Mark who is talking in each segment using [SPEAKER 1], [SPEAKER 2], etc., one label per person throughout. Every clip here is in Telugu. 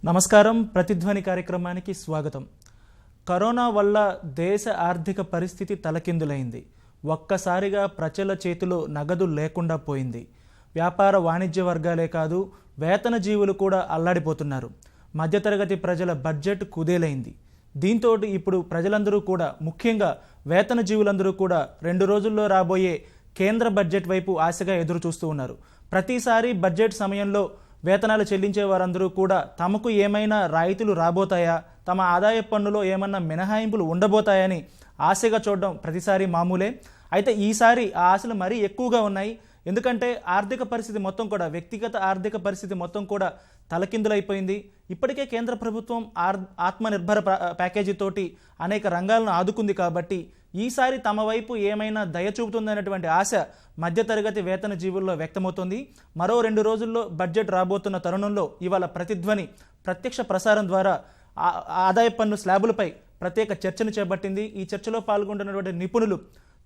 [SPEAKER 1] నమస్కారం, ప్రతిధ్వని కార్యక్రమానికి స్వాగతం. కరోనా వల్ల దేశ ఆర్థిక పరిస్థితి తలకిందులైంది. ఒక్కసారిగా ప్రజల చేతిలో నగదు లేకుండా పోయింది. వ్యాపార వాణిజ్య వర్గాలే కాదు, వేతన జీవులు కూడా అల్లాడిపోతున్నారు. మధ్యతరగతి ప్రజల బడ్జెట్ కుదేలైంది. దీంతో ఇప్పుడు ప్రజలందరూ కూడా, ముఖ్యంగా వేతన జీవులందరూ కూడా 2 రోజుల్లో రాబోయే కేంద్ర బడ్జెట్ వైపు ఆశగా ఎదురు చూస్తూ ఉన్నారు. ప్రతిసారి బడ్జెట్ సమయంలో వేతనాలు చెల్లించే వారందరూ కూడా తమకు ఏమైనా రాయితీలు రాబోతాయా, తమ ఆదాయ పన్నులో ఏమన్నా మినహాయింపులు ఉండబోతాయని ఆశగా చూడడం ప్రతిసారి మామూలే. అయితే ఈసారి ఆ ఆశలు మరీ ఎక్కువగా ఉన్నాయి. ఎందుకంటే ఆర్థిక పరిస్థితి మొత్తం కూడా, వ్యక్తిగత ఆర్థిక పరిస్థితి మొత్తం కూడా తలకిందులైపోయింది. ఇప్పటికే కేంద్ర ప్రభుత్వం ఆత్మనిర్భర ప్యాకేజీతోటి అనేక రంగాలను ఆదుకుంది. కాబట్టి ఈసారి తమ వైపు ఏమైనా దయ చూపుతుందనేటువంటి ఆశ మధ్యతరగతి వేతన జీవుల్లో వ్యక్తమవుతోంది. మరో 2 రోజుల్లో బడ్జెట్ రాబోతున్న తరుణంలో ఇవాళ ప్రతిధ్వని ప్రత్యక్ష ప్రసారం ద్వారా ఆదాయ పన్ను స్లాబులపై ప్రత్యేక చర్చను చేపట్టింది. ఈ చర్చలో పాల్గొంటున్నటువంటి నిపుణులు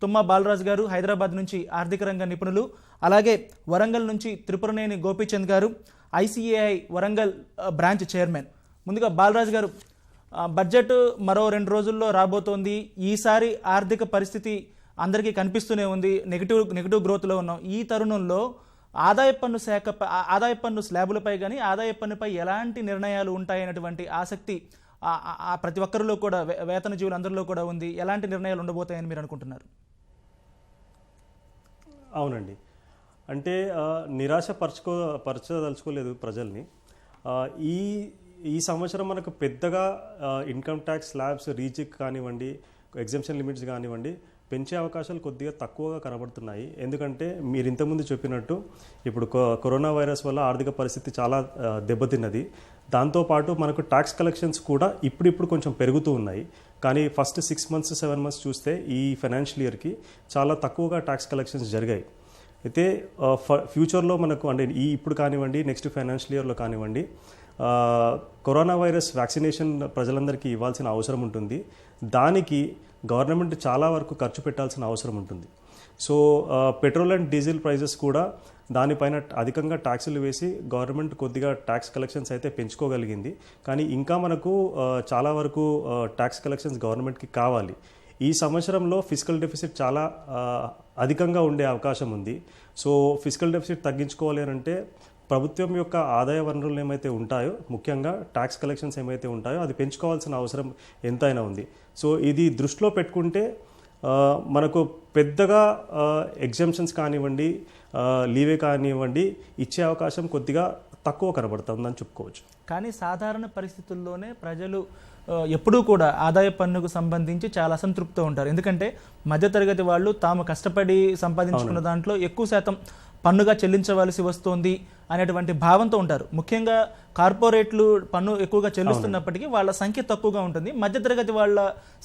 [SPEAKER 1] తుమ్మా బాలరాజు గారు, హైదరాబాద్ నుంచి ఆర్థిక రంగ నిపుణులు, అలాగే వరంగల్ నుంచి త్రిపురనేని గోపీచంద్ గారు, ఐసిఏఐ వరంగల్ బ్రాంచ్ చైర్మన్. ముందుగా బాలరాజు గారు, బడ్జెట్ మరో 2 రోజుల్లో రాబోతోంది. ఈసారి ఆర్థిక పరిస్థితి అందరికీ కనిపిస్తూనే ఉంది. నెగిటివ్ గ్రోత్లో ఉన్నాం. ఈ తరుణంలో ఆదాయ పన్ను స్లాబులపై కానీ, ఆదాయ పన్నుపై ఎలాంటి నిర్ణయాలు ఉంటాయనేటువంటి ఆసక్తి ప్రతి ఒక్కరిలో కూడా, వేతన జీవులందరిలో కూడా ఉంది. ఎలాంటి నిర్ణయాలు ఉండబోతాయని మీరు అనుకుంటున్నారు?
[SPEAKER 2] అవునండి, అంటే పరచదలుచుకోలేదు ప్రజల్ని. ఈ సంవత్సరం మనకు పెద్దగా ఇన్కమ్ ట్యాక్స్ స్లాబ్స్ రీచ్కి కానివ్వండి, ఎగ్జంప్షన్ లిమిట్స్ కానివ్వండి, పెంచే అవకాశాలు కొద్దిగా తక్కువగా కనబడుతున్నాయి. ఎందుకంటే మీరు ఇంతకుముందు చెప్పినట్టు ఇప్పుడు కరోనా వైరస్ వల్ల ఆర్థిక పరిస్థితి చాలా దెబ్బతిన్నది. దాంతోపాటు మనకు ట్యాక్స్ కలెక్షన్స్ కూడా ఇప్పుడిప్పుడు కొంచెం పెరుగుతూ ఉన్నాయి. కానీ ఫస్ట్ 6 months 7 months చూస్తే ఈ ఫైనాన్షియల్ ఇయర్కి చాలా తక్కువగా ట్యాక్స్ కలెక్షన్స్ జరిగాయి. అయితే ఫ్యూచర్లో మనకు, అంటే ఇప్పుడు కానివ్వండి, నెక్స్ట్ ఫైనాన్షియల్ ఇయర్లో కానివ్వండి, కరోనా వైరస్ వ్యాక్సినేషన్ ప్రజలందరికీ ఇవ్వాల్సిన అవసరం ఉంటుంది. దానికి గవర్నమెంట్ చాలా వరకు ఖర్చు పెట్టాల్సిన అవసరం ఉంటుంది. So petrol and diesel prices కూడా దానిపైన అధికంగా ట్యాక్సులు వేసి గవర్నమెంట్ కొద్దిగా ట్యాక్స్ కలెక్షన్స్ అయితే పెంచుకోగలిగింది. కానీ ఇంకా మనకు చాలా వరకు ట్యాక్స్ కలెక్షన్స్ గవర్నమెంట్కి కావాలి. ఈ సంవత్సరంలో ఫిజికల్ డెఫిసిట్ చాలా అధికంగా ఉండే అవకాశం ఉంది. సో ఫిజికల్ డెఫిసిట్ తగ్గించుకోవాలి అంటే ప్రభుత్వం యొక్క ఆదాయ వనరులు ఏమైతే ఉంటాయో, ముఖ్యంగా ట్యాక్స్ కలెక్షన్స్ ఏమైతే ఉంటాయో అది పెంచుకోవాల్సిన అవసరం ఎంతైనా ఉంది. సో ఇది దృష్టిలో పెట్టుకుంటే మనకు పెద్దగా ఎగ్జంప్షన్స్ కానివ్వండి, లీవే కానివ్వండి ఇచ్చే అవకాశం కొద్దిగా తక్కువ కనబడుతుందని చెప్పుకోవచ్చు.
[SPEAKER 1] కానీ సాధారణ పరిస్థితుల్లోనే ప్రజలు ఎప్పుడూ కూడా ఆదాయ పన్నుకు సంబంధించి చాలా అసంతృప్తితో ఉంటారు. ఎందుకంటే మధ్యతరగతి వాళ్ళు తాము కష్టపడి సంపాదించుకున్న దాంట్లో ఎక్కువ శాతం పన్నుగా చెల్లించవలసి వస్తోంది అనేటువంటి భావంతో ఉంటారు. ముఖ్యంగా కార్పొరేట్లు పన్ను ఎక్కువగా చెల్లిస్తున్నప్పటికీ వాళ్ళ సంఖ్య తక్కువగా ఉంటుంది. మధ్యతరగతి వాళ్ళ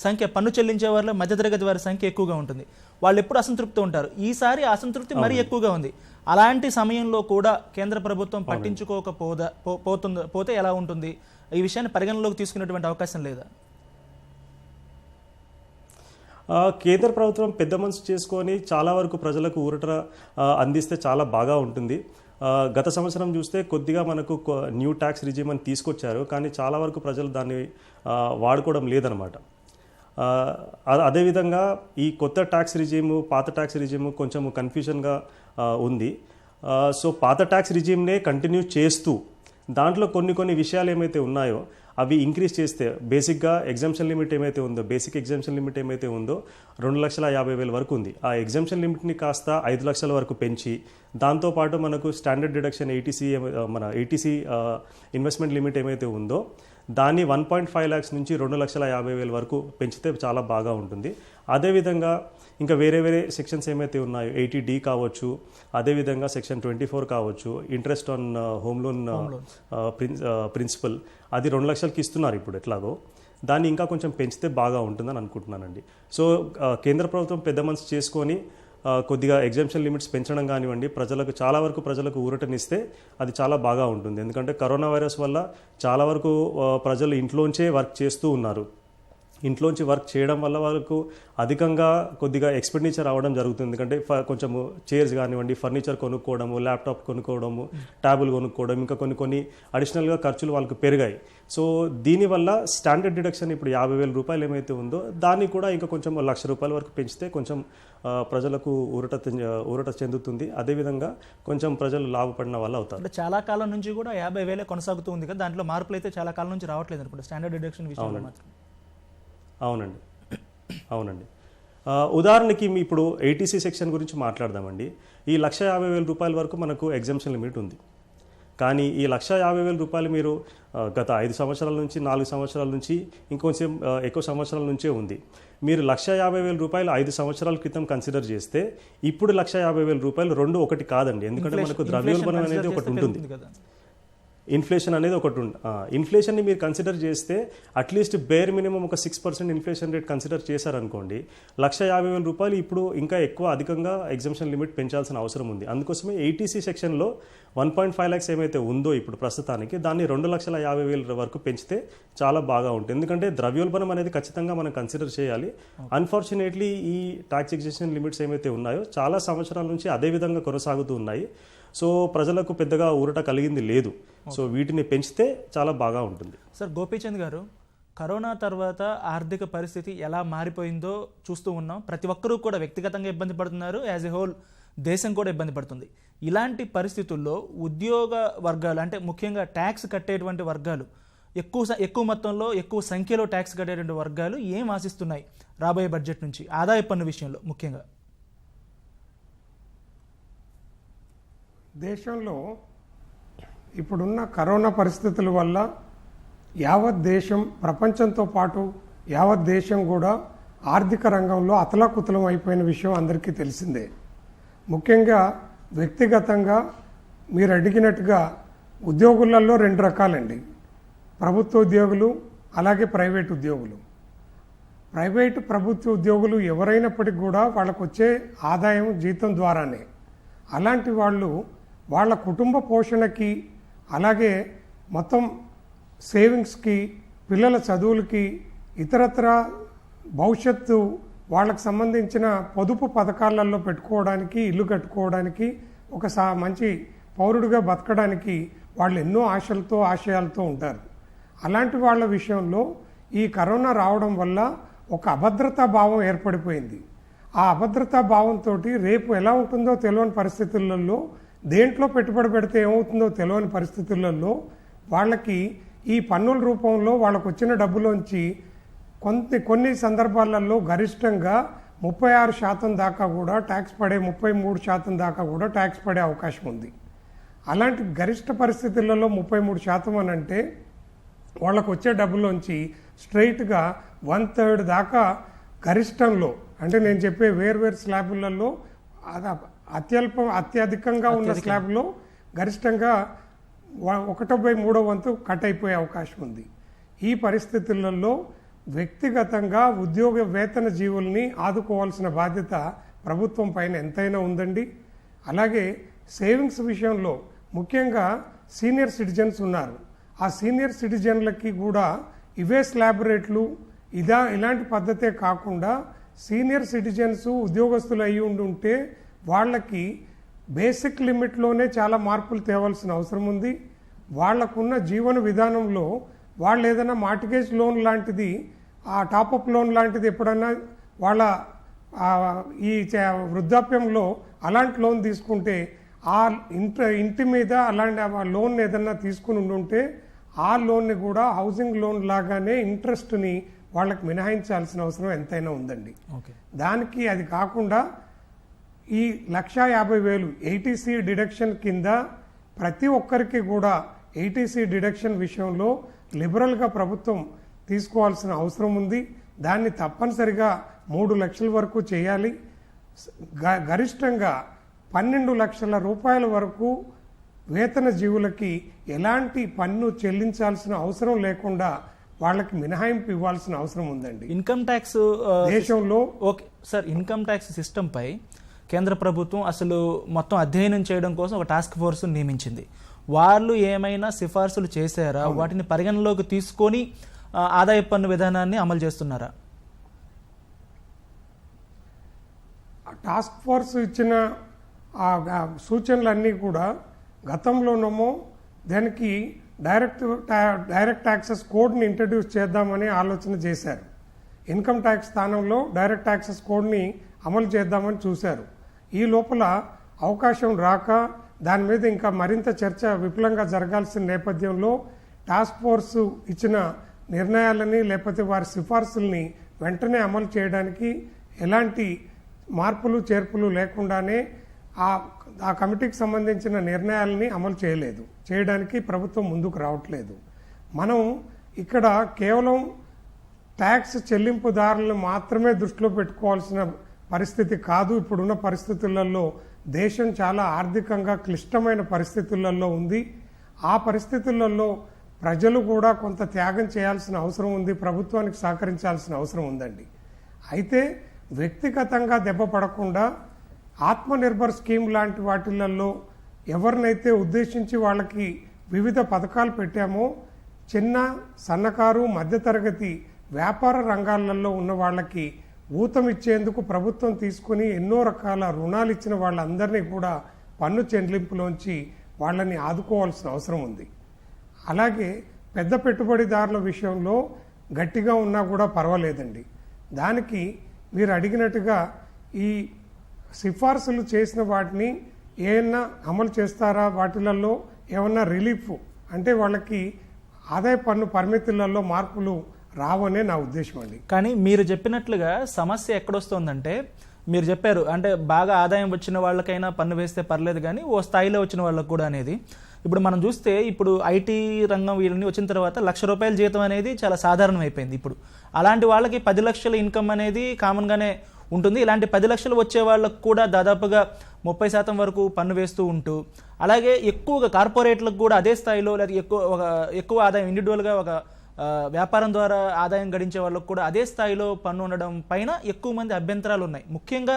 [SPEAKER 1] సంఖ్య, పన్ను చెల్లించే వాళ్ళ మధ్యతరగతి వారి సంఖ్య ఎక్కువగా ఉంటుంది. వాళ్ళు ఎప్పుడు అసంతృప్తితో ఉంటారు. ఈసారి అసంతృప్తి మరీ ఎక్కువగా ఉంది. అలాంటి సమయంలో కూడా కేంద్ర ప్రభుత్వం పట్టించుకోకపోతే ఎలా ఉంటుంది? ఈ విషయాన్ని పరిగణలోకి తీసుకునేటువంటి అవకాశం లేదా?
[SPEAKER 2] కేంద్ర ప్రభుత్వం పెద్ద మనసు చేసుకొని చాలా వరకు ప్రజలకు ఊరట అందిస్తే చాలా బాగా ఉంటుంది. గత సంవత్సరం చూస్తే కొద్దిగా మనకు న్యూ ట్యాక్స్ రిజిమ్ అని తీసుకొచ్చారు, కానీ చాలా వరకు ప్రజలు దాన్ని వాడుకోవడం లేదనమాట. అదేవిధంగా ఈ కొత్త ట్యాక్స్ రిజిము, పాత ట్యాక్స్ రిజిము కొంచెం కన్ఫ్యూజన్గా ఉంది. సో పాత ట్యాక్స్ రిజిమ్నే కంటిన్యూ చేస్తూ దాంట్లో కొన్ని విషయాలు ఏమైతే ఉన్నాయో అవి ఇంక్రీజ్ చేస్తే, బేసిక్గా ఎగ్జంప్షన్ లిమిట్ ఏమైతే ఉందో, బేసిక్ ఎగ్జంప్షన్ లిమిట్ ఏమైతే ఉందో 2,50,000 వరకు ఉంది. ఆ ఎగ్జంప్షన్ లిమిట్ని కాస్త 5 లక్షల వరకు పెంచి, దాంతోపాటు మనకు standard deduction ATC investment limit ఏమైతే ఉందో దాన్ని 1.5 lakhs నుంచి 2,50,000 వరకు పెంచితే చాలా బాగా ఉంటుంది. అదేవిధంగా ఇంకా వేరే సెక్షన్స్ ఏమైతే ఉన్నాయో 80D కావచ్చు, అదేవిధంగా సెక్షన్ 24 కావచ్చు, interest on home loan principal, అది 2 లక్షలకి ఇస్తున్నారు ఇప్పుడు ఎట్లాగో. దాన్ని ఇంకా కొంచెం పెంచితే బాగా ఉంటుందని అనుకుంటున్నానండి. సో కేంద్ర ప్రభుత్వం పెద్ద మనసు చేసుకొని కొద్దిగా ఎగ్జంప్షన్ లిమిట్స్ పెంచడం కానివ్వండి, చాలా వరకు ప్రజలకు ఊరటనిస్తే అది చాలా బాగా ఉంటుంది. ఎందుకంటే కరోనా వైరస్ వల్ల చాలా వరకు ప్రజలు ఇంట్లోంచే వర్క్ చేస్తూ ఉన్నారు. ఇంట్లోంచి వర్క్ చేయడం వల్ల వాళ్ళకు అధికంగా కొద్దిగా ఎక్స్పెండిచర్ అవ్వడం జరుగుతుంది. ఎందుకంటే కొంచెము చైర్స్ కానివ్వండి, ఫర్నిచర్ కొనుక్కోవడము, ల్యాప్టాప్ కొనుక్కోవడము, ట్యాబులు కొనుక్కోవడం, ఇంకా కొన్ని అడిషనల్గా ఖర్చులు వాళ్ళకు పెరిగాయి. సో దీనివల్ల స్టాండర్డ్ డిడక్షన్ ఇప్పుడు 50,000 రూపాయలు ఏమైతే ఉందో దాన్ని కూడా ఇంకా కొంచెం 1,00,000 రూపాయల వరకు పెంచితే కొంచెం ప్రజలకు ఊరట చెందుతుంది. అదేవిధంగా కొంచెం ప్రజలు లాభపడిన వాళ్ళు అవుతారు.
[SPEAKER 1] అంటే చాలా కాలం నుంచి కూడా 50,000 కొనసాగుతూ ఉంది కదా, దాంట్లో మార్పులు అయితే చాలా కాలం నుంచి రావట్లేదు అనుకుంటా స్టాండర్డ్ డిడక్షన్ విషయంలో మాత్రం.
[SPEAKER 2] అవునండి. ఉదాహరణకి ఇప్పుడు 80C సెక్షన్ గురించి మాట్లాడదామండి. ఈ 1,50,000 రూపాయల వరకు మనకు ఎగ్జామ్షన్ లిమిట్ ఉంది. కానీ ఈ 1,50,000 రూపాయలు మీరు గత 5 సంవత్సరాల నుంచి 4 సంవత్సరాల నుంచి ఇంకొంచెం ఎక్కువ సంవత్సరాల నుంచే ఉంది. మీరు 1,50,000 రూపాయలు 5 సంవత్సరాల క్రితం కన్సిడర్ చేస్తే ఇప్పుడు 1,50,000 రూపాయలు రెండు ఒకటి కాదండి. ఎందుకంటే మనకు ద్రవ్యోల్బణం అనేది ఒకటి ఉంటుంది, ఇన్ఫ్లేషన్ అనేది ఒకటి ఉంది. ఇన్ఫ్లేషన్ని మీరు కన్సిడర్ చేస్తే అట్లీస్ట్ బేర్ మినిమం ఒక 6% ఇన్ఫ్లేషన్ రేట్ కన్సిడర్ చేశారనుకోండి, 1,50,000 రూపాయలు ఇప్పుడు ఇంకా ఎక్కువ అధికంగా ఎగ్జామ్షన్ లిమిట్ పెంచాల్సిన అవసరం ఉంది. అందుకోసమే 80C సెక్షన్లో 1.5 lakhs ఏమైతే ఉందో ఇప్పుడు ప్రస్తుతానికి దాన్ని 2,50,000 వరకు పెంచితే చాలా బాగా ఉంటుంది. ఎందుకంటే ద్రవ్యోల్బణం అనేది ఖచ్చితంగా మనం కన్సిడర్ చేయాలి. అన్ఫార్చునేట్లీ ఈ ట్యాక్స్ ఎగ్జెషన్ లిమిట్స్ ఏమైతే ఉన్నాయో చాలా సంవత్సరాల నుంచి అదే విధంగా కొనసాగుతూ ఉన్నాయి. సో ప్రజలకు పెద్దగా ఊరట కలిగింది లేదు. సో వీటిని పెంచితే చాలా బాగా ఉంటుంది.
[SPEAKER 1] సార్ గోపీచంద్ గారు, కరోనా తర్వాత ఆర్థిక పరిస్థితి ఎలా మారిపోయిందో చూస్తూ ఉన్నాం. ప్రతి ఒక్కరూ కూడా వ్యక్తిగతంగా ఇబ్బంది పడుతున్నారు, యాజ్ ఎ హోల్ దేశం కూడా ఇబ్బంది పడుతుంది. ఇలాంటి పరిస్థితుల్లో ఉద్యోగ వర్గాలు అంటే ముఖ్యంగా ట్యాక్స్ కట్టేటువంటి వర్గాలు ఎక్కువ మొత్తంలో ఎక్కువ సంఖ్యలో ట్యాక్స్ కట్టేటువంటి వర్గాలు ఏం ఆశిస్తున్నాయి రాబోయే బడ్జెట్ నుంచి ఆదాయ పన్ను విషయంలో ముఖ్యంగా?
[SPEAKER 3] దేశంలో ఇప్పుడున్న కరోనా పరిస్థితుల వల్ల యావత్ దేశం, ప్రపంచంతో పాటు యావత్ దేశం కూడా ఆర్థిక రంగంలో అతలాకుతలం అయిపోయిన విషయం అందరికీ తెలిసిందే. ముఖ్యంగా వ్యక్తిగతంగా మీరు అడిగినట్టుగా ఉద్యోగులలో 2 రకాలండి, ప్రభుత్వ ఉద్యోగులు అలాగే ప్రైవేట్ ఉద్యోగులు. ప్రభుత్వ ఉద్యోగులు ఎవరైనప్పటికీ కూడా వాళ్ళకు వచ్చే ఆదాయం జీతం ద్వారానే. అలాంటి వాళ్ళు వాళ్ళ కుటుంబ పోషణకి అలాగే మొత్తం సేవింగ్స్కి, పిల్లల చదువులకి, ఇతరత్ర భవిష్యత్తు వాళ్ళకు సంబంధించిన పొదుపు పథకాలలో పెట్టుకోవడానికి, ఇల్లు కట్టుకోవడానికి, ఒక మంచి పౌరుడిగా బతకడానికి వాళ్ళు ఎన్నో ఆశలతో ఆశయాలతో ఉంటారు. అలాంటి వాళ్ళ విషయంలో ఈ కరోనా రావడం వల్ల ఒక అభద్రతా భావం ఏర్పడిపోయింది. ఆ అభద్రతా భావంతో రేపు ఎలా ఉంటుందో తెలియని పరిస్థితులలో, దేంట్లో పెట్టుబడి పెడితే ఏమవుతుందో తెలియని పరిస్థితులలో వాళ్ళకి ఈ పన్నుల రూపంలో వాళ్ళకు వచ్చిన డబ్బులోంచి కొన్ని సందర్భాలలో గరిష్టంగా 36% దాకా కూడా ట్యాక్స్ పడే, 33% దాకా కూడా ట్యాక్స్ పడే అవకాశం ఉంది. అలాంటి గరిష్ట పరిస్థితులలో 33% అని అంటే వాళ్ళకు వచ్చే డబ్బులోంచి స్ట్రైట్గా 1/3 దాకా గరిష్టంలో, అంటే నేను చెప్పే వేర్వేరు స్లాబులలో అత్యధికంగా ఉన్న స్లాబ్లో గరిష్టంగా 1/3 వంతు కట్ అయిపోయే అవకాశం ఉంది. ఈ పరిస్థితులలో వ్యక్తిగతంగా ఉద్యోగ వేతన జీవుల్ని ఆదుకోవాల్సిన బాధ్యత ప్రభుత్వం పైన ఎంతైనా ఉందండి. అలాగే సేవింగ్స్ విషయంలో ముఖ్యంగా సీనియర్ సిటిజన్స్ ఉన్నారు. ఆ సీనియర్ సిటిజన్లకి కూడా ఇవే స్లాబ్ రేట్లు ఇలాంటి పద్ధతే కాకుండా సీనియర్ సిటిజన్స్ ఉద్యోగస్తులు అయి ఉంటే వాళ్ళకి బేసిక్ లిమిట్లోనే చాలా మార్పులు తేవాల్సిన అవసరం ఉంది. వాళ్లకున్న జీవన విధానంలో వాళ్ళు ఏదైనా మార్టిగేజ్ లోన్ లాంటిది, ఆ టాపప్ లోన్ లాంటిది ఎప్పుడన్నా వాళ్ళ ఈ వృద్ధాప్యంలో అలాంటి లోన్ తీసుకుంటే ఆ ఇంటి మీద అలాంటి లోన్ ఏదన్నా తీసుకుని ఉంటే ఆ లోన్ని కూడా హౌసింగ్ లోన్ లాగానే ఇంట్రెస్ట్ని వాళ్ళకి మినహాయించాల్సిన అవసరం ఎంతైనా ఉందండి. దానికి అది కాకుండా ఈ 1,50,000 80C డిడక్షన్ కింద ప్రతి ఒక్కరికి కూడా 80C డిడక్షన్ విషయంలో లిబరల్గా ప్రభుత్వం తీసుకోవాల్సిన అవసరం ఉంది. దాన్ని తప్పనిసరిగా 3 లక్షల వరకు చేయాలి. గరిష్టంగా 12 లక్షల రూపాయల వరకు వేతన జీవులకి ఎలాంటి పన్ను చెల్లించాల్సిన అవసరం లేకుండా వాళ్ళకి మినహాయింపు ఇవ్వాల్సిన అవసరం ఉందండి.
[SPEAKER 1] ఇన్కమ్ ట్యాక్స్
[SPEAKER 3] దేశంలో
[SPEAKER 1] okay sir, income tax system పై కేంద్ర ప్రభుత్వం అసలు మొత్తం అధ్యయనం చేయడం కోసం ఒక టాస్క్ ఫోర్స్ నియమించింది. వాళ్ళు ఏమైనా సిఫార్సులు చేశారా? వాటిని పరిగణలోకి తీసుకొని ఆదాయ పన్ను విధానాన్ని అమలు చేస్తున్నారా?
[SPEAKER 3] టాస్క్ ఫోర్స్ ఇచ్చిన సూచనలన్నీ కూడా గతంలోనేమో దానికి డైరెక్ట్ ట్యాక్సెస్ కోడ్ని ఇంట్రడ్యూస్ చేద్దామని ఆలోచన చేశారు. ఇన్కమ్ ట్యాక్స్ స్థానంలో డైరెక్ట్ ట్యాక్సెస్ కోడ్ని అమలు చేద్దామని చూశారు. ఈ లోపల అవకాశం రాక దాని మీద ఇంకా మరింత చర్చ విపులంగా జరగాల్సిన నేపథ్యంలో టాస్క్ ఫోర్స్ ఇచ్చిన నిర్ణయాలని లేకపోతే వారి సిఫార్సుల్ని వెంటనే అమలు చేయడానికి ఎలాంటి మార్పులు చేర్పులు లేకుండానే ఆ కమిటీకి సంబంధించిన నిర్ణయాలని అమలు చేయడానికి ప్రభుత్వం ముందుకు రావట్లేదు. మనం ఇక్కడ కేవలం ట్యాక్స్ చెల్లింపుదారులను మాత్రమే దృష్టిలో పెట్టుకోవాల్సిన పరిస్థితి కాదు. ఇప్పుడున్న పరిస్థితులలో దేశం చాలా ఆర్థికంగా క్లిష్టమైన పరిస్థితులలో ఉంది. ఆ పరిస్థితులలో ప్రజలు కూడా కొంత త్యాగం చేయాల్సిన అవసరం ఉంది, ప్రభుత్వానికి సహకరించాల్సిన అవసరం ఉందండి. అయితే వ్యక్తిగతంగా దెబ్బ పడకుండా ఆత్మనిర్భర్ స్కీమ్ లాంటి వాటిలలో ఎవరినైతే ఉద్దేశించి వాళ్ళకి వివిధ పథకాలు పెట్టామో చిన్న సన్నకారు మధ్యతరగతి వ్యాపార రంగాలలో ఉన్న వాళ్ళకి ఊతమిచ్చేందుకు ప్రభుత్వం తీసుకుని ఎన్నో రకాల రుణాలు ఇచ్చిన వాళ్ళందరినీ కూడా పన్ను చెల్లింపులోంచి వాళ్ళని ఆదుకోవాల్సిన అవసరం ఉంది. అలాగే పెద్ద పెట్టుబడిదారుల విషయంలో గట్టిగా ఉన్నా కూడా పర్వాలేదండి. దానికి మీరు అడిగినట్టుగా ఈ సిఫార్సులు చేసిన వాటిని ఏమన్నా అమలు చేస్తారా, వాటిలలో ఏమన్నా రిలీఫ్ అంటే వాళ్ళకి ఆదాయ పన్ను పరిమితులలో మార్పులు రావనే నా ఉద్దేశం అండి.
[SPEAKER 1] కానీ మీరు చెప్పినట్లుగా సమస్య ఎక్కడొస్తుందంటే, మీరు చెప్పారు అంటే బాగా ఆదాయం వచ్చిన వాళ్ళకైనా పన్ను వేస్తే పర్లేదు కానీ ఓ స్థాయిలో వచ్చిన వాళ్ళకు కూడా అనేది. ఇప్పుడు మనం చూస్తే ఇప్పుడు ఐటీ రంగం వీళ్ళని వచ్చిన తర్వాత ₹1,00,000 జీతం అనేది చాలా సాధారణం అయిపోయింది. ఇప్పుడు అలాంటి వాళ్ళకి 10 లక్షల ఇన్కమ్ అనేది కామన్గానే ఉంటుంది. ఇలాంటి 10 లక్షలు వచ్చే వాళ్ళకు కూడా దాదాపుగా 30% వరకు పన్ను వేస్తూ ఉంటూ, అలాగే ఎక్కువగా కార్పొరేట్లకు కూడా అదే స్థాయిలో లేదా ఎక్కువ ఆదాయం ఇండివిజువల్గా ఒక వ్యాపారం ద్వారా ఆదాయం గడించే వాళ్ళకు కూడా అదే స్థాయిలో పన్ను ఉండడం పైన ఎక్కువ మంది అభ్యంతరాలు ఉన్నాయి. ముఖ్యంగా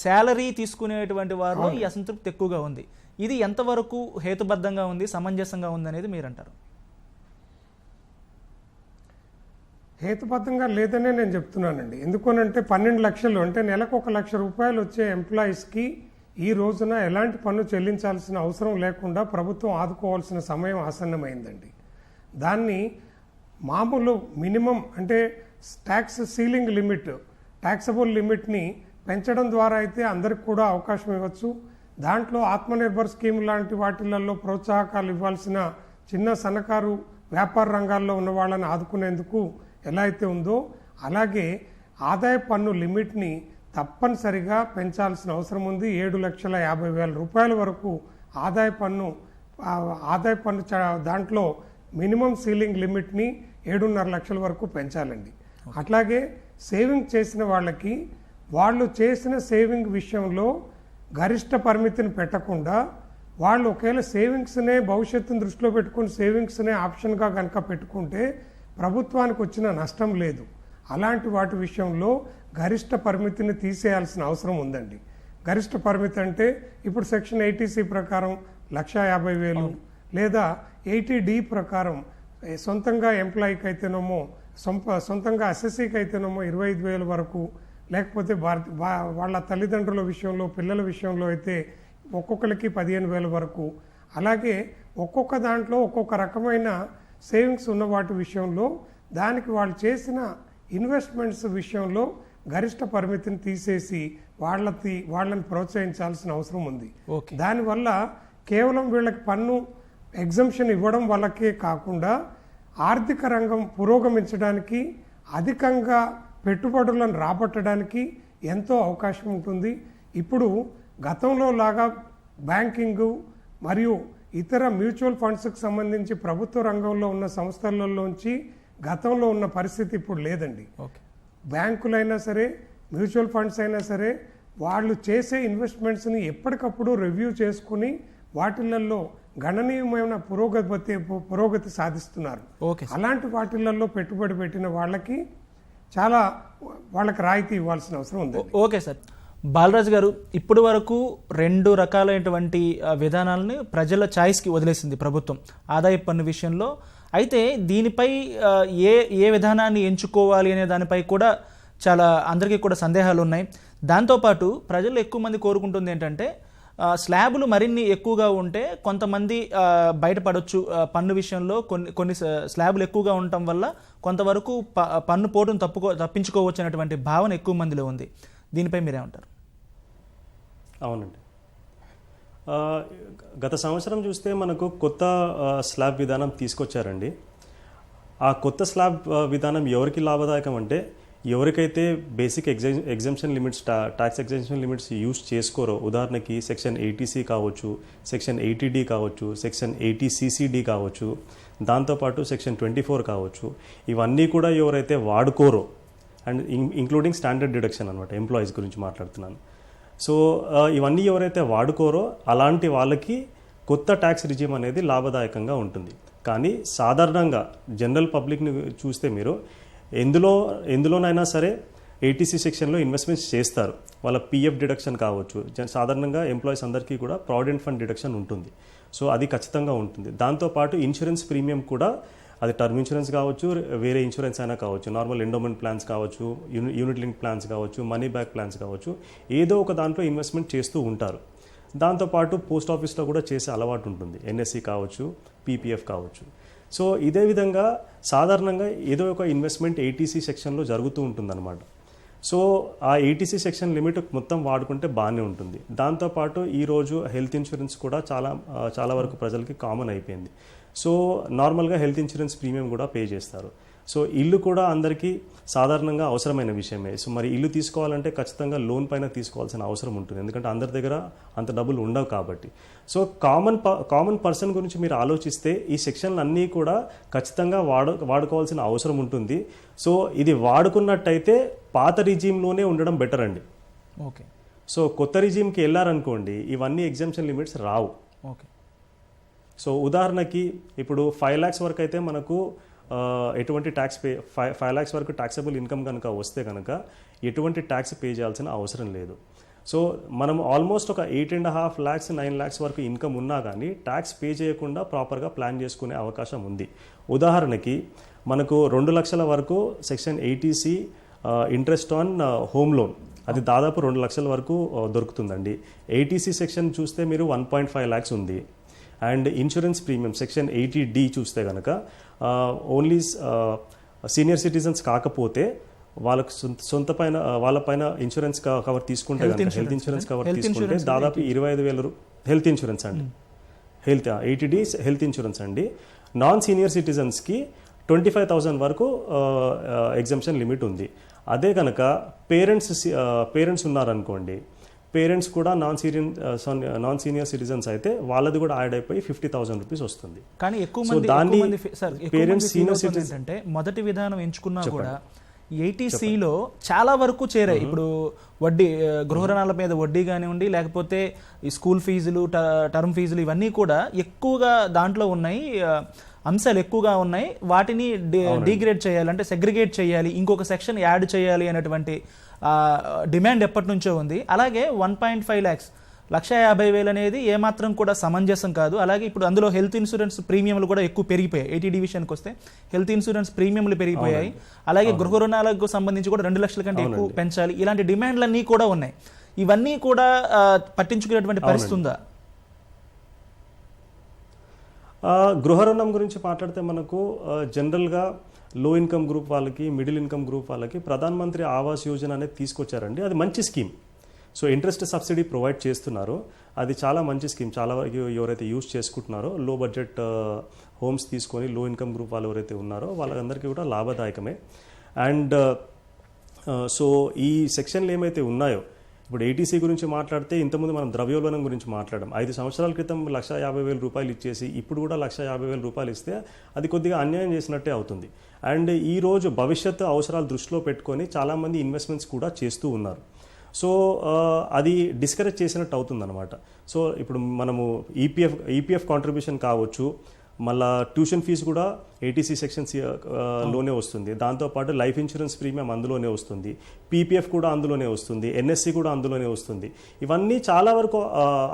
[SPEAKER 1] శాలరీ తీసుకునేటువంటి వారిలో ఈ అసంతృప్తి ఎక్కువగా ఉంది. ఇది ఎంతవరకు హేతుబద్ధంగా ఉంది, సమంజసంగా ఉంది అనేది మీరు అంటారు?
[SPEAKER 3] హేతుబద్ధంగా లేదనే నేను చెప్తున్నానండి. ఎందుకనంటే 12 లక్షలు అంటే నెలకు ₹1,00,000 వచ్చే ఎంప్లాయీస్కి ఈ రోజున ఎలాంటి పన్ను చెల్లించాల్సిన అవసరం లేకుండా ప్రభుత్వం ఆదుకోవాల్సిన సమయం ఆసన్నమైందండి. దాన్ని మామూలు మినిమం అంటే ట్యాక్స్ సీలింగ్ లిమిట్, ట్యాక్సబుల్ లిమిట్ని పెంచడం ద్వారా అయితే అందరికి కూడా అవకాశం ఇవ్వచ్చు. దాంట్లో ఆత్మనిర్భర్ స్కీమ్ లాంటి వాటిలలో ప్రోత్సాహకాలు ఇవ్వాల్సిన చిన్న సన్నకారు వ్యాపార రంగాల్లో ఉన్న వాళ్ళని ఆదుకునేందుకు ఎలా అయితే ఉందో అలాగే ఆదాయ పన్ను లిమిట్ని తప్పనిసరిగా పెంచాల్సిన అవసరం ఉంది. ₹7,50,000 వరకు ఆదాయ పన్ను దాంట్లో మినిమం సీలింగ్ లిమిట్ని 7.5 లక్షల వరకు పెంచాలండి. అట్లాగే సేవింగ్ చేసిన వాళ్ళకి వాళ్ళు చేసిన సేవింగ్ విషయంలో గరిష్ట పరిమితిని పెట్టకుండా వాళ్ళు ఒకవేళ సేవింగ్స్నే భవిష్యత్తును దృష్టిలో పెట్టుకుని సేవింగ్స్నే ఆప్షన్గా కనుక పెట్టుకుంటే ప్రభుత్వానికి వచ్చిన నష్టం లేదు. అలాంటి వాటి విషయంలో గరిష్ట పరిమితిని తీసేయాల్సిన అవసరం ఉందండి. గరిష్ట పరిమితి అంటే ఇప్పుడు సెక్షన్ 80C ప్రకారం 1,50,000 లేదా 80D ప్రకారం సొంతంగా ఎంప్లాయీకి అయితేనేమో సొంతంగా అసెస్సీకి అయితేనేమో 25,000 వరకు, లేకపోతే వాళ్ళ తల్లిదండ్రుల విషయంలో పిల్లల విషయంలో అయితే ఒక్కొక్కరికి 15,000 వరకు. అలాగే ఒక్కొక్క దాంట్లో ఒక్కొక్క రకమైన సేవింగ్స్ ఉన్న వాటి విషయంలో దానికి వాళ్ళు చేసిన ఇన్వెస్ట్మెంట్స్ విషయంలో గరిష్ట పరిమితిని తీసేసి వాళ్ళని ప్రోత్సహించాల్సిన అవసరం ఉంది. దానివల్ల కేవలం వీళ్ళకి పన్ను ఎగ్జంప్షన్ ఇవ్వడం వల్లకే కాకుండా ఆర్థిక రంగం పురోగమించడానికి, అధికంగా పెట్టుబడులను రాబట్టడానికి ఎంతో అవకాశం ఉంటుంది. ఇప్పుడు గతంలో లాగా బ్యాంకింగు మరియు ఇతర మ్యూచువల్ ఫండ్స్కి సంబంధించి ప్రభుత్వ రంగంలో ఉన్న సంస్థలలోంచి గతంలో ఉన్న పరిస్థితి ఇప్పుడు లేదండి. బ్యాంకులైనా సరే మ్యూచువల్ ఫండ్స్ అయినా సరే వాళ్ళు చేసే ఇన్వెస్ట్మెంట్స్ని ఎప్పటికప్పుడు రివ్యూ చేసుకుని వాటిలలో గణనీయమైన పురోగతి సాధిస్తున్నారు. అలాంటి వాటిలలో పెట్టుబడి పెట్టిన వాళ్ళకి రాయితీ ఇవ్వాల్సిన అవసరం ఉంది.
[SPEAKER 1] Okay sir. బాలరాజు గారు, ఇప్పటి వరకు 2 రకాలైనటువంటి విధానాలని ప్రజల ఛాయిస్కి వదిలేసింది ప్రభుత్వం. ఆదాయ పన్ను విషయంలో అయితే దీనిపై ఏ ఏ విధానాన్ని ఎంచుకోవాలి అనే దానిపై కూడా చాలా అందరికీ కూడా సందేహాలు ఉన్నాయి. దాంతోపాటు ప్రజలు ఎక్కువ మంది కోరుకుంటుంది ఏంటంటే స్లాబులు మరిన్ని ఎక్కువగా ఉంటే కొంతమంది బయటపడవచ్చు. పన్ను విషయంలో కొన్ని స్లాబులు ఎక్కువగా ఉండటం వల్ల కొంతవరకు పన్ను పోటును తప్పించుకోవచ్చు అనేటువంటి భావన ఎక్కువ మందిలో ఉంది. దీనిపై మీరేమంటారు?
[SPEAKER 2] అవునండి, గత సంవత్సరం చూస్తే మనకు కొత్త స్లాబ్ విధానం తీసుకొచ్చారండి. ఆ కొత్త స్లాబ్ విధానం ఎవరికి లాభదాయకం అంటే ఎవరికైతే basic exemption limits tax exemption limits use చేసుకోరో, ఉదాహరణకి సెక్షన్ 80C కావచ్చు, సెక్షన్ 80D కావచ్చు, సెక్షన్ 80CCD కావచ్చు, దాంతోపాటు సెక్షన్ 24 కావచ్చు, ఇవన్నీ కూడా ఎవరైతే వాడుకోరో, అండ్ ఇంక్లూడింగ్ స్టాండర్డ్ డిడక్షన్ అనమాట, ఎంప్లాయీస్ గురించి మాట్లాడుతున్నాను. సో ఇవన్నీ ఎవరైతే వాడుకోరో అలాంటి వాళ్ళకి కొత్త ట్యాక్స్ రిజిమ్ అనేది లాభదాయకంగా ఉంటుంది. కానీ సాధారణంగా జనరల్ పబ్లిక్ని చూస్తే మీరు ఎందులోనైనా సరే 80C సెక్షన్లో ఇన్వెస్ట్మెంట్స్ చేస్తారు. వాళ్ళ పిఎఫ్ డిడక్షన్ కావచ్చు, సాధారణంగా ఎంప్లాయీస్ అందరికీ కూడా ప్రావిడెంట్ ఫండ్ డిడక్షన్ ఉంటుంది. సో అది ఖచ్చితంగా ఉంటుంది. దాంతోపాటు ఇన్సూరెన్స్ ప్రీమియం కూడా, అది టర్మ్ ఇన్సూరెన్స్ కావచ్చు, వేరే ఇన్సూరెన్స్ అయినా కావచ్చు, నార్మల్ ఎండోమెంట్ ప్లాన్స్ కావచ్చు, యూనిట్ లింక్ ప్లాన్స్ కావచ్చు, మనీ బ్యాక్ ప్లాన్స్ కావచ్చు, ఏదో ఒక దాంట్లో ఇన్వెస్ట్మెంట్ చేస్తూ ఉంటారు. దాంతోపాటు పోస్ట్ ఆఫీస్లో కూడా చేసే అలవాటు ఉంటుంది, ఎన్ఎస్సి కావచ్చు, పీపీఎఫ్ కావచ్చు. సో ఇదే విధంగా సాధారణంగా ఏదో ఒక ఇన్వెస్ట్మెంట్ 80C సెక్షన్లో జరుగుతూ ఉంటుందన్నమాట. సో ఆ 80C సెక్షన్ లిమిట్ మొత్తం వాడుకుంటే బాగానే ఉంటుంది. దాంతోపాటు ఈరోజు హెల్త్ ఇన్సూరెన్స్ కూడా చాలా వరకు ప్రజలకి కామన్ అయిపోయింది. సో నార్మల్గా హెల్త్ ఇన్సూరెన్స్ ప్రీమియం కూడా పే చేస్తారు. సో ఇల్లు కూడా అందరికీ సాధారణంగా అవసరమైన విషయమే. సో మరి ఇల్లు తీసుకోవాలంటే ఖచ్చితంగా లోన్ పైన తీసుకోవాల్సిన అవసరం ఉంటుంది, ఎందుకంటే అందరి దగ్గర అంత డబ్బులు ఉండవు కాబట్టి. సో కామన్ పర్సన్ గురించి మీరు ఆలోచిస్తే ఈ సెక్షన్లు అన్నీ కూడా ఖచ్చితంగా వాడుకోవాల్సిన అవసరం ఉంటుంది. సో ఇది వాడుకున్నట్టయితే పాత రిజీమ్లోనే ఉండడం బెటర్ అండి.
[SPEAKER 1] ఓకే.
[SPEAKER 2] సో కొత్త రిజీమ్కి వెళ్ళారనుకోండి, ఇవన్నీ ఎగ్జామ్షన్ లిమిట్స్ రావు.
[SPEAKER 1] ఓకే.
[SPEAKER 2] సో ఉదాహరణకి ఇప్పుడు 5 lakhs వరకు అయితే మనకు ఎటువంటి ట్యాక్స్ 5 lakhs వరకు ట్యాక్సబుల్ ఇన్కమ్ కనుక వస్తే కనుక ఎటువంటి ట్యాక్స్ పే చేయాల్సిన అవసరం లేదు. సో మనం ఆల్మోస్ట్ ఒక 8.5 lakhs 9 lakhs వరకు ఇన్కమ్ ఉన్నా కానీ ట్యాక్స్ పే చేయకుండా ప్రాపర్గా ప్లాన్ చేసుకునే అవకాశం ఉంది. ఉదాహరణకి మనకు 2 లక్షల వరకు section 80C interest on home loan, అది దాదాపు 2 లక్షల వరకు దొరుకుతుందండి. 80C సెక్షన్ చూస్తే మీరు 1.5 lakhs ఉంది. And insurance premium section 80D చూస్తే కనుక ఓన్లీ సీనియర్ సిటిజన్స్ కాకపోతే వాళ్ళకు వాళ్ళపైన ఇన్సూరెన్స్ కవర్ తీసుకుంటే కనుక, హెల్త్ ఇన్సూరెన్స్ కవర్ తీసుకుంటే దాదాపు 25,000 హెల్త్ ఇన్సూరెన్స్ అండి, 80D హెల్త్ ఇన్సూరెన్స్ అండి. నాన్ సీనియర్ సిటిజన్స్కి 25,000 వరకు ఎగ్జంప్షన్ లిమిట్ ఉంది. అదే కనుక పేరెంట్స్ ఉన్నారనుకోండి, పేరెంట్స్ కూడా నాన్ సీనియర్ సిటిజన్స్ అయితే వాళ్ళది కూడా యాడ్ అయిపోయి 50,000 రూపీస్ వస్తుంది.
[SPEAKER 1] కానీ ఎక్కువ మంది పేరెంట్స్ సీనియర్ సిటిజన్స్ అంటే మొదటి విధానం ఎంచుకున్నా కూడా 80Cలో చాలా వరకు చేరాయి. ఇప్పుడు వడ్డీ, గృహ రుణాల మీద వడ్డీ కానివ్వండి, లేకపోతే ఈ స్కూల్ ఫీజులు, టర్మ్ ఫీజులు, ఇవన్నీ కూడా ఎక్కువగా దాంట్లో ఉన్నాయి, అంశాలు ఎక్కువగా ఉన్నాయి. వాటిని డిగ్రేడ్ చేయాలి, అంటే సెగ్రిగేట్ చేయాలి, ఇంకొక సెక్షన్ యాడ్ చేయాలి అనేటువంటి డిమాండ్ ఎప్పటి నుంచో ఉంది. అలాగే 1.5 lakhs 1,50,000 అనేది ఏమాత్రం కూడా సమంజసం కాదు. అలాగే ఇప్పుడు అందులో హెల్త్ ఇన్సూరెన్స్ ప్రీమియంలు కూడా ఎక్కువ పెరిగిపోయాయి. 80D విషయానికి వస్తే హెల్త్ ఇన్సూరెన్స్ ప్రీమియంలు పెరిగిపోయాయి. అలాగే గృహ రుణాలకు సంబంధించి కూడా 2 లక్షల కంటే ఎక్కువ పెంచాలి. ఇలాంటి డిమాండ్లన్నీ కూడా ఉన్నాయి. ఇవన్నీ కూడా పట్టించుకునేటువంటి పరిస్థితి ఉందా?
[SPEAKER 2] గృహ రుణం గురించి మాట్లాడితే మనకు జనరల్గా లో ఇన్కమ్ గ్రూప్ వాళ్ళకి, మిడిల్ ఇన్కమ్ గ్రూప్ వాళ్ళకి ప్రధాన్ మంత్రి ఆవాస్ యోజన అనేది తీసుకొచ్చారండి. అది మంచి scheme. So interest subsidy provide చేస్తున్నారు, అది చాలా మంచి స్కీమ్. చాలా వరకు ఎవరైతే యూజ్ చేసుకుంటున్నారో, లో బడ్జెట్ హోమ్స్ తీసుకొని లో ఇన్కమ్ గ్రూప్ వాళ్ళు ఎవరైతే ఉన్నారో వాళ్ళందరికీ కూడా లాభదాయకమే. అండ్ సో ఈ సెక్షన్లు ఏమైతే ఉన్నాయో, ఇప్పుడు 80C గురించి మాట్లాడితే ఇంతకుముందు మనం ద్రవ్యోల్బణం గురించి మాట్లాడడం. 5 సంవత్సరాల క్రితం 1,50,000 రూపాయలు ఇచ్చేసి ఇప్పుడు కూడా 1,50,000 రూపాయలు ఇస్తే అది కొద్దిగా అన్యాయం చేసినట్టే అవుతుంది. అండ్ ఈరోజు భవిష్యత్తు అవసరాలు దృష్టిలో పెట్టుకొని చాలామంది ఇన్వెస్ట్మెంట్స్ కూడా చేస్తూ ఉన్నారు. సో అది డిస్కరేజ్ చేసినట్టు అవుతుంది అనమాట. సో ఇప్పుడు మనము ఈపీఎఫ్ కాంట్రిబ్యూషన్ కావచ్చు, మళ్ళీ ట్యూషన్ ఫీజు కూడా ఏటీసీ సెక్షన్ లోనే వస్తుంది. దాంతోపాటు లైఫ్ ఇన్సూరెన్స్ ప్రీమియం అందులోనే వస్తుంది, పీపీఎఫ్ కూడా అందులోనే వస్తుంది, ఎన్ఎస్సి కూడా అందులోనే వస్తుంది. ఇవన్నీ చాలా వరకు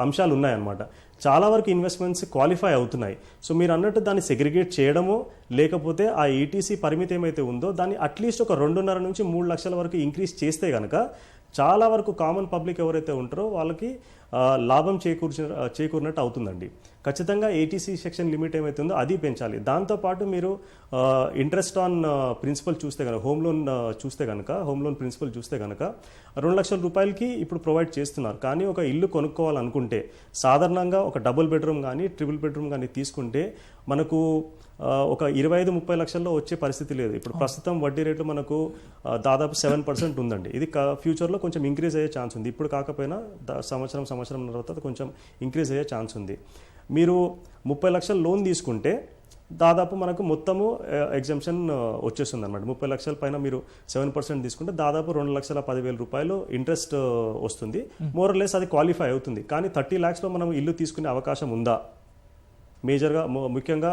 [SPEAKER 2] అంశాలు ఉన్నాయన్నమాట. చాలా వరకు ఇన్వెస్ట్మెంట్స్ క్వాలిఫై అవుతున్నాయి. సో మీరు అన్నట్టు దాన్ని సెగ్రిగేట్ చేయడమో లేకపోతే ఆ ఏటీసీ పరిమితి ఏమైతే ఉందో దాన్ని అట్లీస్ట్ ఒక 2.5 నుంచి 3 లక్షల వరకు ఇంక్రీజ్ చేస్తే కనుక చాలా వరకు కామన్ పబ్లిక్ ఎవరైతే ఉంటారో వాళ్ళకి లాభం చేకూరినట్టు అవుతుందండి. ఖచ్చితంగా ఏటీసీ సెక్షన్ లిమిట్ ఏమైతే ఉందో అది పెంచాలి. దాంతోపాటు మీరు ఇంట్రెస్ట్ ఆన్ ప్రిన్సిపల్ చూస్తే కనుక హోమ్ లోన్ ప్రిన్సిపల్ చూస్తే కనుక 2 లక్షల రూపాయలకి ఇప్పుడు ప్రొవైడ్ చేస్తున్నారు. కానీ ఒక ఇల్లు కొనుక్కోవాలనుకుంటే సాధారణంగా ఒక డబుల్ బెడ్రూమ్ కానీ ట్రిపుల్ బెడ్రూమ్ కానీ తీసుకుంటే మనకు ఒక 25-30 లక్షల్లో వచ్చే పరిస్థితి లేదు. ఇప్పుడు ప్రస్తుతం వడ్డీ రేట్లు మనకు దాదాపు 7% ఉందండి. ఇది ఫ్యూచర్లో కొంచెం ఇంక్రీజ్ అయ్యే ఛాన్స్ ఉంది. ఇప్పుడు కాకపోయినా సంవత్సరం తర్వాత కొంచెం ఇంక్రీజ్ అయ్యే ఛాన్స్ ఉంది. మీరు 30 లక్షల లోన్ తీసుకుంటే దాదాపు మనకు మొత్తము ఎగ్జంప్షన్ వచ్చేస్తుంది అనమాట. 30 లక్షల పైన మీరు 7% తీసుకుంటే దాదాపు 2,10,000 రూపాయలు ఇంట్రెస్ట్ వస్తుంది. మోర్ లెస్ అది క్వాలిఫై అవుతుంది. కానీ 30 lakhsలో మనం ఇల్లు తీసుకునే అవకాశం ఉందా? మేజర్గా ముఖ్యంగా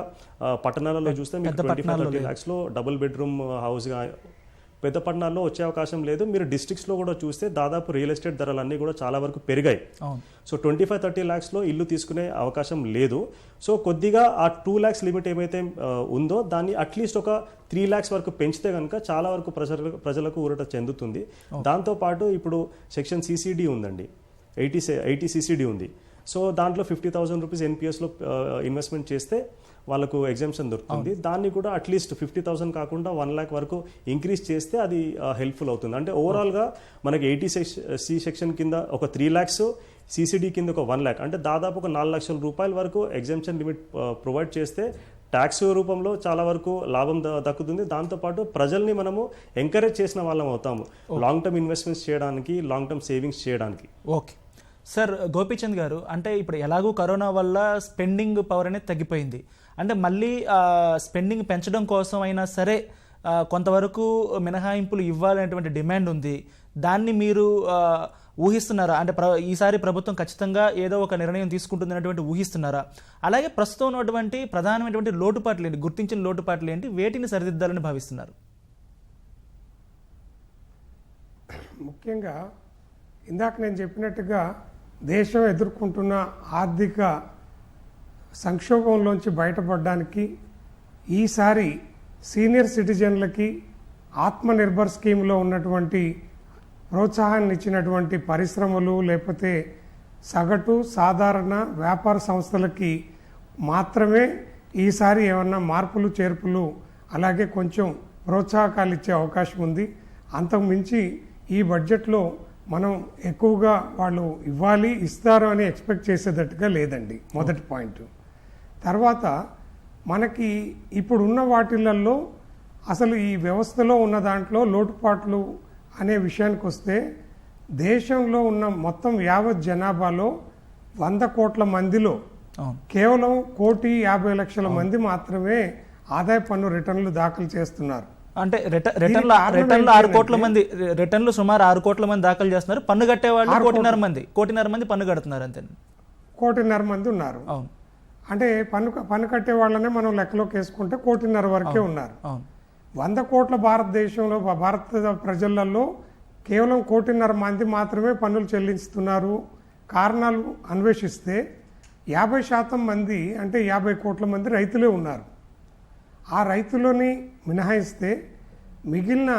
[SPEAKER 2] పట్టణాలలో చూస్తే మీరు 25-30 lakhsలో డబుల్ బెడ్రూమ్ హౌస్ పెద్ద పట్టణాల్లో వచ్చే అవకాశం లేదు. మీరు డిస్ట్రిక్ట్స్లో కూడా చూస్తే దాదాపు రియల్ ఎస్టేట్ ధరలన్నీ కూడా చాలా వరకు పెరిగాయి. సో 25-30 lakhsలో ఇల్లు తీసుకునే అవకాశం లేదు. సో కొద్దిగా ఆ 2 lakhs లిమిట్ ఏమైతే ఉందో దాన్ని అట్లీస్ట్ ఒక 3 lakhs వరకు పెంచితే కనుక చాలా వరకు ప్రజలకు ఊరట చెందుతుంది. దాంతోపాటు ఇప్పుడు సెక్షన్ సిసిడి ఉందండి, 80 సిసిడి ఉంది. సో దాంట్లో 50,000 రూపీస్ ఎన్పిఎస్లో ఇన్వెస్ట్మెంట్ చేస్తే వాళ్ళకు ఎగ్జామ్షన్ దొరుకుతుంది. దాన్ని కూడా అట్లీస్ట్ 50,000 కాకుండా 1 lakh వరకు ఇంక్రీజ్ చేస్తే అది హెల్ప్ఫుల్ అవుతుంది. అంటే ఓవరాల్గా మనకి 80C సెక్షన్ కింద ఒక 3 lakhs, సిసిడి కింద ఒక 1 lakh, అంటే దాదాపు ఒక 4 లక్షల రూపాయల వరకు ఎగ్జామ్షన్ లిమిట్ ప్రొవైడ్ చేస్తే ట్యాక్స్ రూపంలో చాలా వరకు లాభం దక్కుతుంది. దాంతోపాటు ప్రజల్ని మనము ఎంకరేజ్ చేసిన వాళ్ళం అవుతాము లాంగ్ టర్మ్ ఇన్వెస్ట్మెంట్స్ చేయడానికి, లాంగ్ టర్మ్ సేవింగ్స్ చేయడానికి.
[SPEAKER 1] ఓకే సార్, గోపీచంద్ గారు, అంటే ఇప్పుడు ఎలాగూ కరోనా వల్ల స్పెండింగ్ పవర్ అనేది తగ్గిపోయింది. అంటే మళ్ళీ స్పెండింగ్ పెంచడం కోసం అయినా సరే కొంతవరకు మినహాయింపులు ఇవ్వాలనేటువంటి డిమాండ్ ఉంది. దాన్ని మీరు ఊహిస్తున్నారా? అంటే ఈసారి ప్రభుత్వం ఖచ్చితంగా ఏదో ఒక నిర్ణయం తీసుకుంటుంది అనేటువంటి ఊహిస్తున్నారా? అలాగే ప్రస్తుతం ఉన్నటువంటి ప్రధానమైనటువంటి లోటుపాట్లు ఏంటి, గుర్తించిన లోటుపాట్లు ఏంటి, వేటిని సరిదిద్దాలని భావిస్తున్నారు?
[SPEAKER 3] ముఖ్యంగా ఇందాక నేను చెప్పినట్టుగా దేశం ఎదుర్కొంటున్న ఆర్థిక సంక్షోభంలోంచి బయటపడడానికి ఈసారి సీనియర్ సిటిజన్లకి ఆత్మనిర్భర్ స్కీమ్లో ఉన్నటువంటి ప్రోత్సాహాన్ని ఇచ్చినటువంటి పరిశ్రమలు లేకపోతే సగటు సాధారణ వ్యాపార సంస్థలకి మాత్రమే ఈసారి ఏమన్నా మార్పులు చేర్పులు అలాగే కొంచెం ప్రోత్సాహకాలు ఇచ్చే అవకాశం ఉంది. అంతకుమించి ఈ బడ్జెట్లో మనం ఎక్కువగా వాళ్ళు ఇస్తారు అని ఎక్స్పెక్ట్ చేసేటట్టుగా లేదండి, మొదటి పాయింట్. తర్వాత మనకి ఇప్పుడున్న వాటిలలో అసలు ఈ వ్యవస్థలో ఉన్న దాంట్లో లోటుపాట్లు అనే విషయానికి వస్తే దేశంలో ఉన్న మొత్తం యావత్ జనాభాలో 100 కోట్ల మందిలో కేవలం 1,50,00,000 మంది మాత్రమే ఆదాయ పన్ను రిటర్నులు దాఖలు చేస్తున్నారు.
[SPEAKER 1] అంటే రిటర్న్లు 6 కోట్ల మంది, రిటర్న్లు సుమారు 6 కోట్ల మంది దాఖలు చేస్తున్నారు. పన్ను కట్టే వాళ్ళు 1,50,00,000 మంది పన్ను కడుతున్నారు. అంతే
[SPEAKER 3] 1,50,00,000 మంది ఉన్నారు. అంటే పన్ను కట్టే వాళ్ళనే మనం లెక్కలోకి వేసుకుంటే 1,50,00,000 వరకే ఉన్నారు. 100 కోట్ల భారతదేశంలో భారత ప్రజలలో కేవలం 1,50,00,000 మంది మాత్రమే పన్నులు చెల్లిస్తున్నారు. కారణాలు అన్వేషిస్తే 50% మంది అంటే 50 కోట్ల మంది రైతులే ఉన్నారు. ఆ రైతులని మినహాయిస్తే మిగిలిన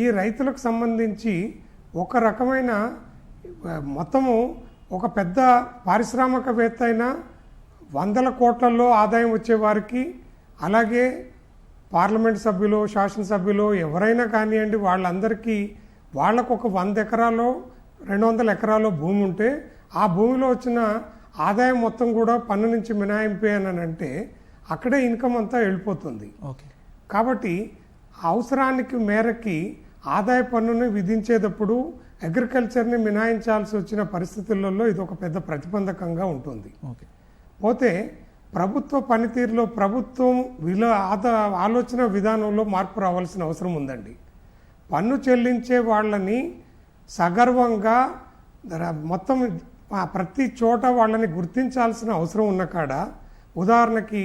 [SPEAKER 3] ఈ రైతులకు సంబంధించి ఒక రకమైన మొత్తము ఒక పెద్ద పారిశ్రామికవేత్త అయినా 100 కోట్లలో ఆదాయం వచ్చే వారికి, అలాగే పార్లమెంట్ సభ్యులు, శాసనసభ్యులు ఎవరైనా కానివ్వండి, వాళ్ళందరికీ వాళ్ళకు ఒక 100 ఎకరాలో 200 ఎకరాలో భూమి ఉంటే ఆ భూమిలో వచ్చిన ఆదాయం మొత్తం కూడా పన్ను నుంచి మినహాయింపే అని అంటే అక్కడే ఇన్కమ్ అంతా వెళ్ళిపోతుంది. కాబట్టి అవసరానికి మేరకి ఆదాయ పన్నుని విధించేటప్పుడు అగ్రికల్చర్ని మినహాయించాల్సి వచ్చిన పరిస్థితులలో ఇది ఒక పెద్ద ప్రతిబంధకంగా ఉంటుంది. పోతే ప్రభుత్వ పనితీరులో ప్రభుత్వం ఆలోచన విధానంలో మార్పు రావాల్సిన అవసరం ఉందండి. పన్ను చెల్లించే వాళ్ళని సగర్వంగా మొత్తం ప్రతి చోట వాళ్ళని గుర్తించాల్సిన అవసరం ఉన్న కాడ, ఉదాహరణకి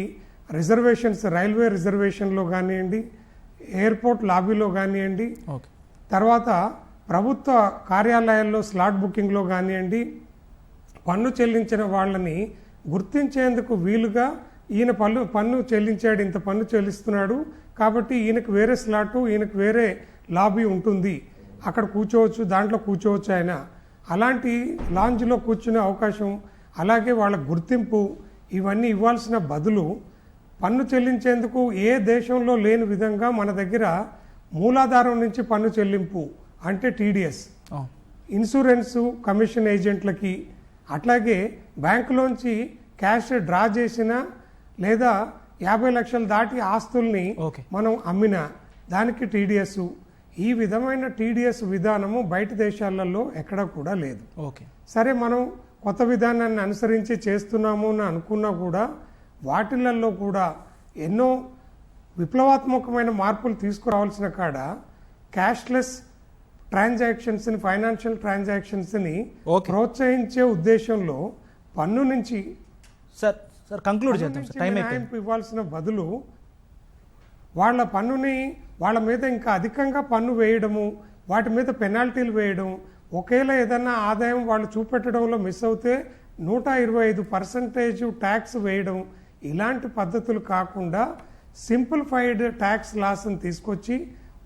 [SPEAKER 3] రిజర్వేషన్స్ రైల్వే రిజర్వేషన్లో కానివ్వండి, ఎయిర్పోర్ట్ లాబీలో కానివ్వండి,
[SPEAKER 1] ఓకే
[SPEAKER 3] తర్వాత ప్రభుత్వ కార్యాలయాల్లో స్లాట్ బుకింగ్లో కానివ్వండి, పన్ను చెల్లించిన వాళ్ళని గుర్తించేందుకు వీలుగా ఈయన పన్ను చెల్లించాడు, ఇంత పన్ను చెల్లిస్తున్నాడు కాబట్టి ఈయనకు వేరే స్లాటు, ఈయనకు వేరే లాబీ ఉంటుంది, అక్కడ కూర్చోవచ్చు, దాంట్లో కూర్చోవచ్చు ఆయన, అలాంటి లాంజ్లో కూర్చునే అవకాశం, అలాగే వాళ్ళ గుర్తింపు ఇవన్నీ ఇవ్వాల్సిన బదులు పన్ను చెల్లించేందుకు ఏ దేశంలో లేని విధంగా మన దగ్గర మూలాధారం నుంచి పన్ను చెల్లింపు అంటే టీడీఎస్, ఇన్సూరెన్సు కమిషన్ ఏజెంట్లకి, అట్లాగే బ్యాంకులోంచి క్యాష్ డ్రా చేసిన లేదా 50 లక్షలు దాటి ఆస్తుల్ని మనం అమ్మిన దానికి టీడీఎస్. ఈ విధమైన టీడీఎస్ విధానము బయట దేశాలలో ఎక్కడా కూడా లేదు.
[SPEAKER 1] ఓకే
[SPEAKER 3] సరే, మనం కొత్త విధానాన్ని అనుసరించి చేస్తున్నాము అని అనుకున్నా కూడా వాటిలలో కూడా ఎన్నో విప్లవాత్మకమైన మార్పులు తీసుకురావాల్సిన కాడ క్యాష్లెస్ ట్రాన్సాక్షన్స్ని, ఫైనాన్షియల్ ట్రాన్సాక్షన్స్ని ప్రోత్సహించే ఉద్దేశంలో పన్ను నుంచి
[SPEAKER 1] కంక్లూడ్ చేద్దాం. టైం
[SPEAKER 3] మినహాయింపు ఇవ్వాల్సిన బదులు వాళ్ళ పన్నుని వాళ్ళ మీద ఇంకా అధికంగా పన్ను వేయడము, వాటి మీద పెనాల్టీలు వేయడం, ఒకేలా ఏదన్నా ఆదాయం వాళ్ళు చూపెట్టడంలో మిస్ అవుతే 125% ట్యాక్స్ వేయడం, ఇలాంటి పద్ధతులు కాకుండా సింప్లిఫైడ్ ట్యాక్స్ లాస్ని తీసుకొచ్చి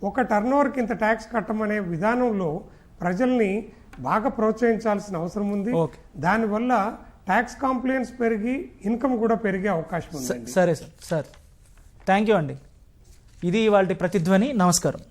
[SPEAKER 3] ఒక టర్నోవర్కి ఇంత ట్యాక్స్ కట్టమనే విధానంలో ప్రజల్ని బాగా ప్రోత్సహించాల్సిన అవసరం ఉంది. దానివల్ల ట్యాక్స్ కాంప్లైన్స్ పెరిగి ఇన్కమ్ కూడా పెరిగే అవకాశం ఉంది.
[SPEAKER 1] సరే సార్, థ్యాంక్ యూ అండి. ఇది ఇవాళ ప్రతిధ్వని. నమస్కారం.